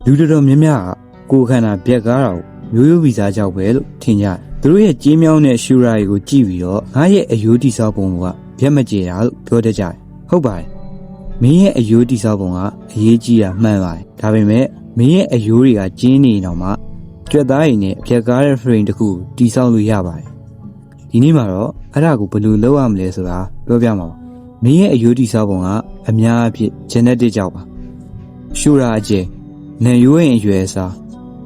လူတော်များများကကိုယ်ခန္ဓာပြက်ကားတာကိုမျိုးရိုးဗီဇကြောင့်ပဲလို့ထင်ကြတယ်သူတို့ရဲ့ကြေးမြောင်းတဲ့ရှူရာတွေကိုကြည့်ပြီးတော့ငါရဲ့အယိုးတိဆောက်ပုံကပြက်မကြေတာလို့ပြောတတ်ကြတယ်ဟုတ်ပါတယ်မင်းရဲ့အယိုးတိဆောက်ပုံကအရေးကြီးတာမှန်ပါတယ်ဒါပေမဲ့မင်းရဲ့အယိုးတွေကကျင်းနေတော့မှကြွက်သားရည်နဲ့ပြက်ကားတဲ့ frame တစ်ခုတိဆောက်လို့ရပါတယ်ဒီနေ့မှာတော့အဲ့ဒါကိုဘယ်လိုလုပ်ရမလဲဆိုတာပြောပြမှာပါမင်းရဲ့အယိုးတိဆောက်ပုံကအများအပြား genetic ကြောင့်ပါရှူရာအကျယ်နံရိုးရင်အရွယ်အစား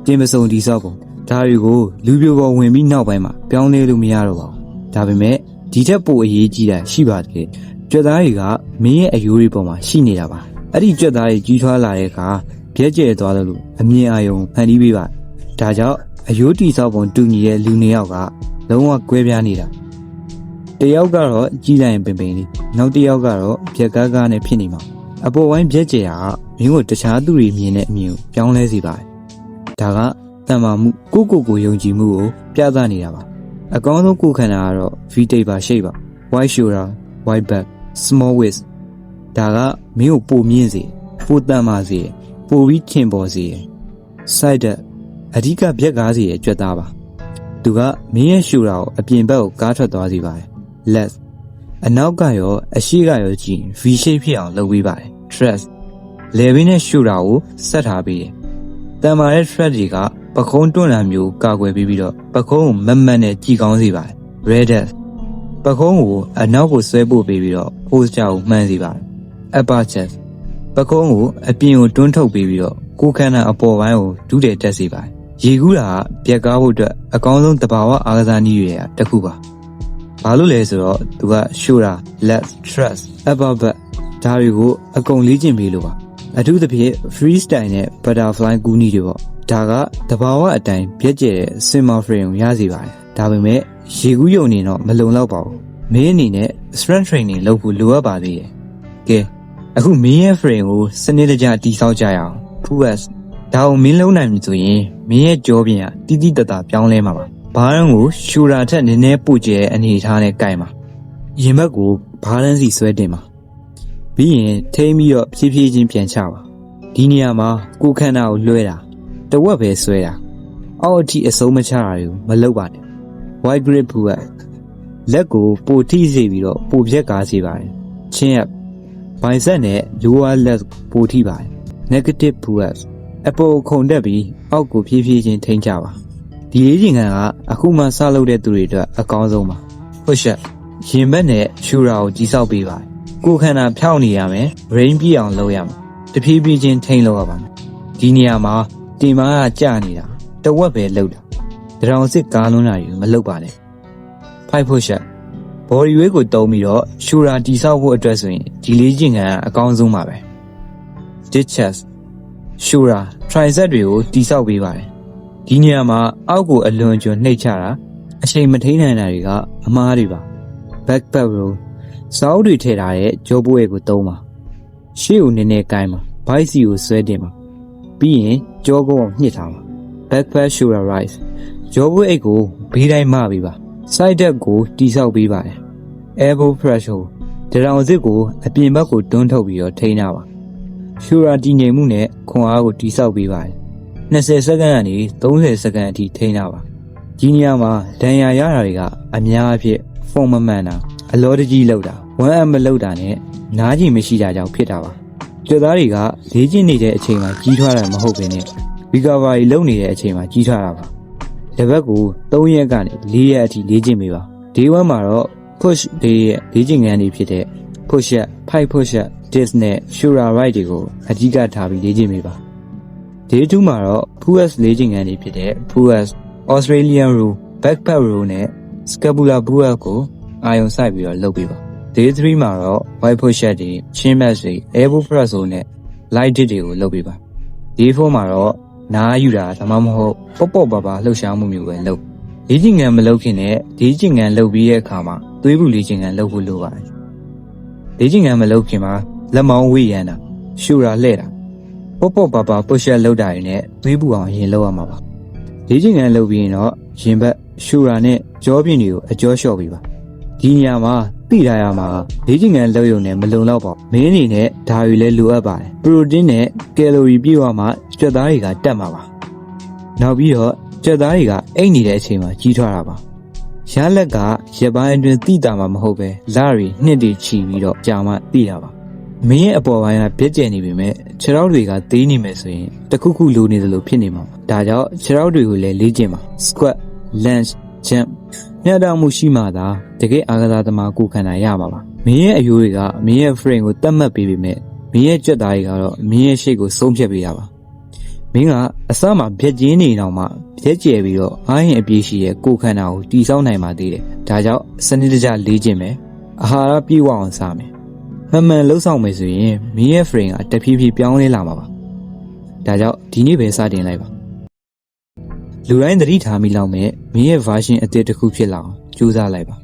ပြင်ပစုံတိဆောက်ပုံဒါတွေကိုလူပြိုပေါ်ဝင်ပြီးနောက်ပိုင်းမှာပြောင်းလဲလို့မရတော့ပါဘူးဒါပေမဲ့ဒီထက်ပိုအရေးကြီးတာရှိပါတယ်ကြွက်သားတွေကမင်းရဲ့အယိုးတွေပေါ်မှာရှိနေတာပါအဲ့ဒီကြွက်သားတွေကြီးထွားလာတဲ့အခါပြက်ကျဲသွားလို့အမြင်အာရုံဖန်တီးပေးပါဒါကြောင့်အယိုးတိဆောက်ပုံတူညီတဲ့လူနှစ်ယောက်ကလုံးဝကွဲပြားနေတာတယောက်ကတော့ကြီးလိုက်ရင်ပင်ပင်လေးနောက်တစ်ယောက်ကတော့ပြက်ကားကားနဲ့ဖြစ်နေမှာအပေါ်ပိုင်းပြက်ကျဲတာမင်းကိုတခြားသူတွေမြင်တဲ့အမြင်ကိုပြောင်းလဲစေပါတယ်ဒါကတန်မာမှုကိုယုံကြည်မှုကိုပြသနေတာပါအကောင်းဆုံးကိုယ်ခန္ဓာကတော့ V-tape ပါရှိပါ Wide shoulder Wide back Small waist ဒါကမင်းကိုပိုမြင့်စေပိုတန်မာစေပိုပြီးထင်ပေါ်စေ Side အဓိကပြက်ကားစေရဲ့ကြွက်သားပါသူကမင်းရဲ့ shoulder ကိုအပြင်ဘက်ကိုကားထွက်သွားစေပါတယ် Left အနောက်ကရောအရှိကရောကြည့် V shape ဖြစ်အောင်လုပ်ပေးပါတယ် Thrust လေဘင်းနဲ့ shoulder ကိုဆက်ထားပေးတယ်တန်မာတဲ့ thread တွေကပခုံးတွန့်တာမျိုးကာကွယ်ပြီးတော့ပခုံးကိုမတ်မတ်နဲ့ကြည်ကောင်းစေပါတယ် Redder ပခုံးကိုအနောက်ကိုဆွဲပို့ပေးပြီးတော့ posture ကိုမှန်းစေပါတယ် Upper chest ပခုံးကိုအပြင်ကိုတွန်းထုတ်ပေးပြီးတော့ကိုယ်ခန္ဓာအပေါ်ပိုင်းကိုဒုတယ်တက်စေပါတယ်ရေကူးတာကပြက်ကားဖို့အတွက်အကောင်းဆုံးတဘာဝအားကစားနည်းတွေတစ်ခုပါဘာလို့လဲဆိုတော့သူက shoulder left thrust upper back ဒါတွေကိုအကုန်လေ့ကျင့်ပေးလို့ပါအထူးသဖြင့် freestyle နဲ့ butterfly ကူးနည်းတွေပေါ့ဒါကတဘာဝအတိုင်းပြည့်ကျတဲ့ swimmer frame ကိုရစေပါတယ်ဒါပေမဲ့ရေကူးယုံနေတော့မလုံလောက်ပါဘူးမင်းအနေနဲ့ strength training လုပ်ဖို့လိုအပ်ပါသေးတယ်ကဲအခုမင်းရဲ့ frame ကိုစနစ်တကျတည်ဆောက်ကြရအောင် push ဒါကိုမင်းလုံးနိုင်ပြီဆိုရင်မင်းရဲ့ကြောပြင်ကတိတိတတ်တာပြောင်းလဲမှာပါဘားရန်ကို shoulder ထက်နည်းနည်းပိုကျတဲ့အနေအထားနဲ့ကိုင်ပါရင်ဘက်ကိုဘားရန်စီဆွဲတင်ပါပြီးရင်ထိန်းပြီးတော့ဖြည်းဖြည်းချင်းပြန်ချပါဒီနေရာမှာကိုယ်ခန္ဓာကိုလွှဲတာတဝက်ပဲဆွဲတာအောက်အထိအဆုံးမချတာတွေကိုမလုပ်ပါနဲ့ wide grip pull up လက်ကိုပိုထိစေပြီးတော့ပိုပြက်ကားစေပါတယ် chin up bicep နဲ့ lower leg ပိုထိပါတယ် negative pull up အပေါ်ခုန်တက်ပြီးအောက်ကိုဖြည်းဖြည်းချင်းထိန်းချပါဒီလေးချိန်ကအခုမှစလုပ်တဲ့သူတွေအတွက်အကောင်းဆုံးပါ push up ရင်ဘတ်နဲ့ shoulder ကိုကြီးဆောက်ပေးပါတယ်ကိုယ်ခန္ဓာဖြောင်းနေရမယ် range ပြည့်အောင်လုပ်ရမယ်တဖြည်းဖြည်းချင်းထိန်းလုပ်ရပါမယ်ဒီနေရာမှာတင်မားကကြာနေတာတဝက်ပဲလှုပ်တာတရောင်စစ်ကားလွန်းတာတွေမလှုပ်ပါနဲ့ 5 push up body weight ကိုတုံးပြီးတော့ shoulder တိဆောက်ဖို့အတွက်ဆိုရင်ဒီလေးကျင့်ကအကောင်းဆုံးပါပဲ Ditch chest shoulder tricep တွေကိုတိဆောက်ပေးပါတယ်ဒီနေရာမှာအောက်ကိုအလွန်ကျွံနှိပ်ချတာအချိန်မထိန်းနိုင်တာတွေကအမှားတွေပါ back back row စောင်းတွေထည့်ထားတဲ့ကြောပွေးကိုတုံးပါရှေ့ကိုနည်းနည်းကိုင်းပါဘိုက်စီကိုဆွဲတင်ပါပြီးရင်ကြောကုန်းကိုညှစ်ထားပါ back back shoulder rise ကြောပွေးအိတ်ကိုဘေးတိုင်းမပေးပါ side depth ကိုတိဆောက်ပေးပါတယ် elbow pressure တရောင်စစ်ကိုအပြင်ဘက်ကိုတွန်းထုတ်ပြီးတော့ထိန်းထားပါ shoulder တည်ငြိမ်မှုနဲ့ခွန်အားကိုတိဆောက်ပေးပါတယ်20စက္ကန့်ကနေ30စက္ကန့်အထိထိန်းထားပါဒီနေရာမှာဒဏ်ရာရတာတွေကအများအဖြစ်ဖုံမမှန်တာအလောတကြီးလောက်တာ 1M မလောက်တာနဲ့နားကြည့်မရှိတာကြောင့်ဖြစ်တာပါကြွက်သားတွေကလေ့ကျင့်နေတဲ့အချိန်မှာကြီးထွားတာမဟုတ်ဘဲနဲ့ recovery လုပ်နေတဲ့အချိန်မှာကြီးထွားတာပါတစ်ပတ်ကို3ရက်ကနေ4ရက်အထိလေ့ကျင့်ပေးပါ day 1မှာတော့ push day ရဲ့လေ့ကျင့်ခန်းတွေဖြစ်တဲ့ push up 5 push up dips နဲ့ shoulder right တွေကိုအဓိကထားပြီးလေ့ကျင့်ပေးပါ day 2မှာတော့ pull ups လေ့ကျင့်ခန်းတွေဖြစ်တဲ့ pull ups Australian row back back row နဲ့ scapular pull up ကိုအာရုံစိုက်ပြီးတော့လုပ်ပေးပါ day 3မှာတော့ wide push up တွေ chin press တွေ elbow press တွေနဲ့ light dip တွေကိုလုပ်ပေးပါ day 4မှာတော့နားယူတာဒါမှမဟုတ်ပေါ့ပါလှုပ်ရှားမှုမျိုးပဲလုပ်လေ့ကျင့်ခန်းမလုပ်ခင်နဲ့လေ့ကျင့်ခန်းလုပ်ပြီးတဲ့အခါမှာသွေးပူလေ့ကျင့်ခန်းလုပ်ဖို့လိုပါတယ်လေ့ကျင့်ခန်းမလုပ်ခင်မှာလက်မောင်းဝေ့ရမ်းတာရှူတာလှဲ့တာပေါ့ပါ push up လုပ်တာတွေနဲ့သွေးပူအောင်ရင်လုပ်ရမှာပါလေ့ကျင့်ခန်းလုပ်ပြီးရင်တော့ရင်ဘတ်ရှူတာနဲ့ကြောပြင်တွေကိုအကျော်လျှော့ပေးပါဒီနေရာမှာသိ သိထားရမှာလေ့ကျင့်ခန်းလုပ်ရုံနဲ့မလုံလောက်ပါဘူးမင်းအနေနဲ့ဒါတွေလည်းလိုအပ်ပါတယ်ပရိုတင်းနဲ့ကယ်လိုရီပြည့်ဝမှကြွက်သားတွေကတက်မှာပါနောက်ပြီးတော့ကြွက်သားတွေကအိတ်နေတဲ့အချိန်မှာကြီးထွားတာပါရလက်ကရက်ပိုင်းအတွင်းသိတာမှမဟုတ်ပဲလရီနှစ်တည်ချီပြီးတော့ကြာမှသိတာပါမင်းရဲ့အပေါ်ပိုင်းကပြက်ကျယ်နေပြီမဲ့ခြေထောက်တွေကသေးနေမယ်ဆိုရင်တခုခုလိုနေသလိုဖြစ်နေမှာပါဒါကြောင့်ခြေထောက်တွေကိုလည်းလေ့ကျင့်ပါ squat lunge jump ညတာမှုရှိမှသာတကယ်အာကစားသမားကိုခံနိုင်ရမှာပါမင်းရဲ့အယိုးတွေကမင်းရဲ့ frame ကိုတတ်မှတ်ပေးပေမဲ့မင်းရဲ့ကြွက်သားတွေကတော့မင်းရဲ့ shape ကိုဆုံးဖြတ်ပေးတာပါမင်းကအစမှာဖြက်ကျင်းနေတော့မှဖြက်ကျယ်ပြီးတော့အားရင်အပြည့်ရှိတဲ့ကိုယ်ခန္ဓာကိုတည်ဆောက်နိုင်ပါသေးတယ်ဒါကြောင့်စနစ်တကျလေ့ကျင့်မယ်အာဟာရပြည့်ဝအောင်စားမယ်မှန်လှုပ်ဆောင်မယ်ဆိုရင်မင်းရဲ့ frame ကတဖြည်းဖြည်းပြောင်းလဲလာမှာပါဒါကြောင့်ဒီနေ့ပဲစတင်လိုက်ပါလူတိုင်းသတိထားမိလောက်မဲ့မင်းရဲ့ version အသစ်တစ်ခုဖြစ်လာအောင်ကြိုးစားလိုက်ပါ